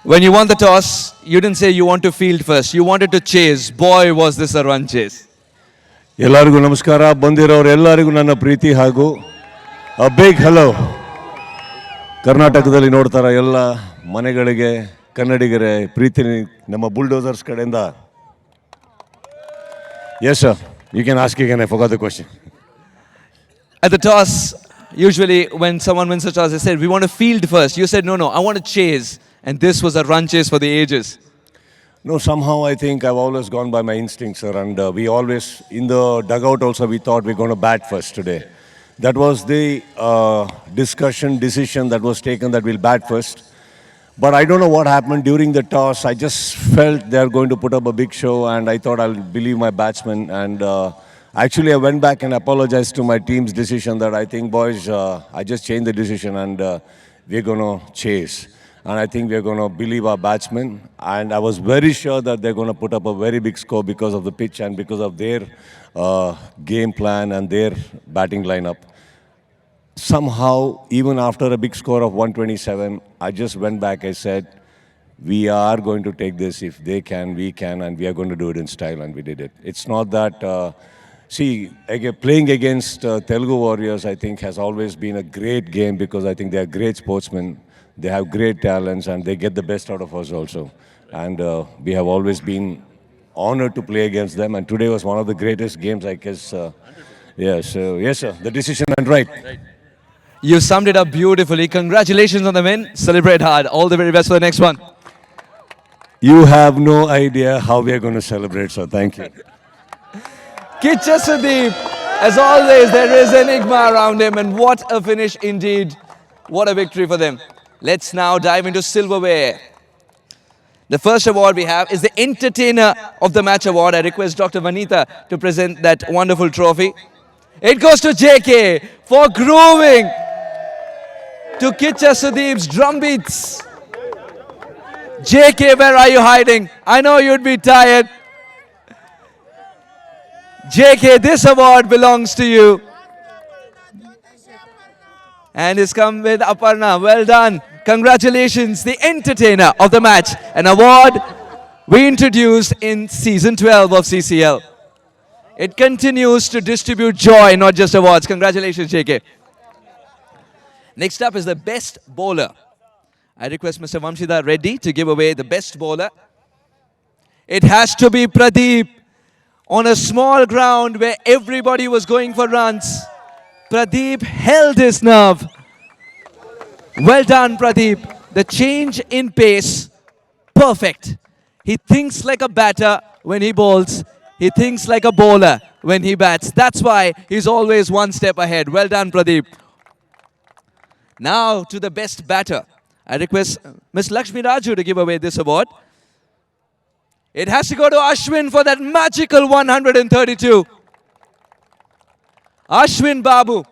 When you won the toss, you didn't say you want to field first. You wanted to chase. Boy, was this a run chase. ಎಲ್ಲರಿಗೂ ನಮಸ್ಕಾರ. ಬಂದಿರೋರು ಎಲ್ಲರಿಗೂ ನನ್ನ ಪ್ರೀತಿ ಹಾಗೂ a big hello. ಕರ್ನಾಟಕದಲ್ಲಿ ನೋಡ್ತಾರ ಎಲ್ಲ ಮನೆಗಳಿಗೆ ಕನ್ನಡಿಗರೇ ಪ್ರೀತಿ ನಮ್ಮ ಬುಲ್ಡೋಸರ್ಸ್ ಕಡೆಯಿಂದ. Yes sir, you can ask again, I forgot the question. At the toss, usually when someone wins the toss, they said, we want to field first. You said, no, I want to chase. And this was a run chase for the ages. No, somehow I think I've always gone by my instincts, sir. And we always, in the dugout also, we thought we're going to bat first today. That was the decision that was taken that we'll bat first. But I don't know what happened during the toss. I just felt they're going to put up a big show, and I thought I'll believe my batsmen. And actually, I went back and apologized to my team's decision that I think, boys, I just changed the decision, and we're going to chase. And I think we're going to believe our batsmen. And I was very sure that they're going to put up a very big score because of the pitch and because of their game plan and their batting lineup. Somehow, even after a big score of 127, I just went back. I said, we are going to take this. If they can, we can, and we are going to do it in style, and we did it. It's not that... playing against Telugu Warriors, I think, has always been a great game because I think they are great sportsmen. They have great talents, and they get the best out of us also. And we have always been honored to play against them. And today was one of the greatest games, I guess. Yes, sir. The decision went right. You summed it up beautifully. Congratulations on the win. Celebrate hard. All the very best for the next one. You have no idea how we are going to celebrate, sir. Thank you. Kitcha Sudeep. As always, there is enigma around him. And what a finish indeed. What a victory for them. Let's now dive into silverware. The first award we have is the Entertainer of the Match Award. I request Dr. Vanita to present that wonderful trophy. It goes to JK for grooving to Kitcha Sudeep's drum beats. JK, where are you hiding? I know you'd be tired. JK, this award belongs to you. And it's come with Aparna. Well done. Congratulations, the Entertainer of the Match, an award we introduced in season 12 of CCL. It continues to distribute joy, not just awards. Congratulations, JK. Next up is the Best Bowler. I request Mr. Vamshidhar Reddy to give away the Best Bowler. It has to be Pradeep. On a small ground where everybody was going for runs, Pradeep held his nerve. Well done, Pradeep. The change in pace, perfect. He thinks like a batter when he bowls. He thinks like a bowler when he bats. That's why he's always one step ahead. Well done, Pradeep. Now to the best batter. I request Ms. Lakshmi Raju to give away this award. It has to go to Ashwin for that magical 132. Ashwin Babu.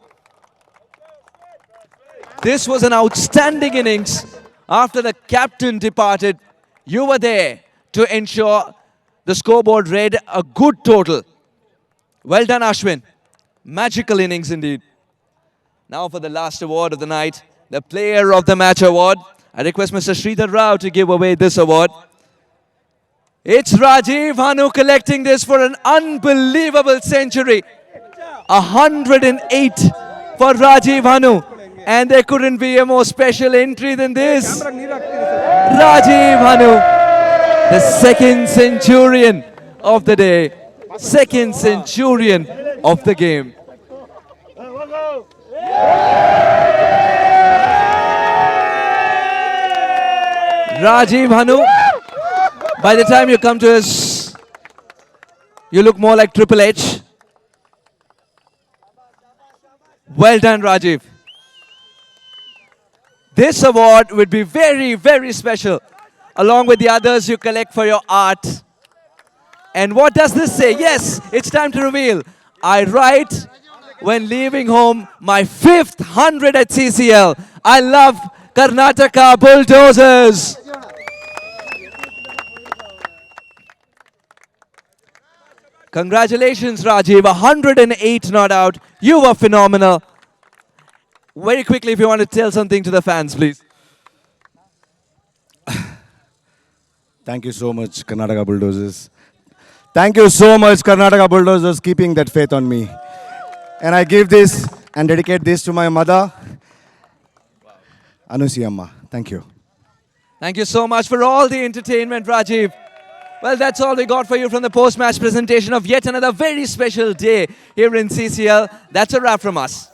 This was an outstanding innings. After the captain departed, you were there to ensure the scoreboard read a good total. Well done, Ashwin. Magical innings indeed. Now for the last award of the night, the Player of the Match Award. I request Mr. Sridhar Rao to give away this award. It's Rajiv Hanu collecting this for an unbelievable century. 108 for Rajiv Hanu. And there couldn't be a more special entry than this. Rajiv Hanu, the second centurion of the day. Second centurion of the game. Rajiv Hanu, by the time you come to us, you look more like Triple H. Well done, Rajiv. This award would be very, very special, along with the others you collect for your art. And what does this say? Yes, it's time to reveal. I write when leaving home my 5th 100 at CCL. I love Karnataka Bulldozers. Congratulations, Rajiv. 108 not out. You were phenomenal. Very quickly, if you want to tell something to the fans, please. Thank you so much, Karnataka Bulldozers. Thank you so much, Karnataka Bulldozers, keeping that faith on me. And I give this and dedicate this to my mother, Anusi Amma. Thank you. Thank you so much for all the entertainment, Rajiv. Well, that's all we got for you from the post-match presentation of yet another very special day here in CCL. That's a wrap from us.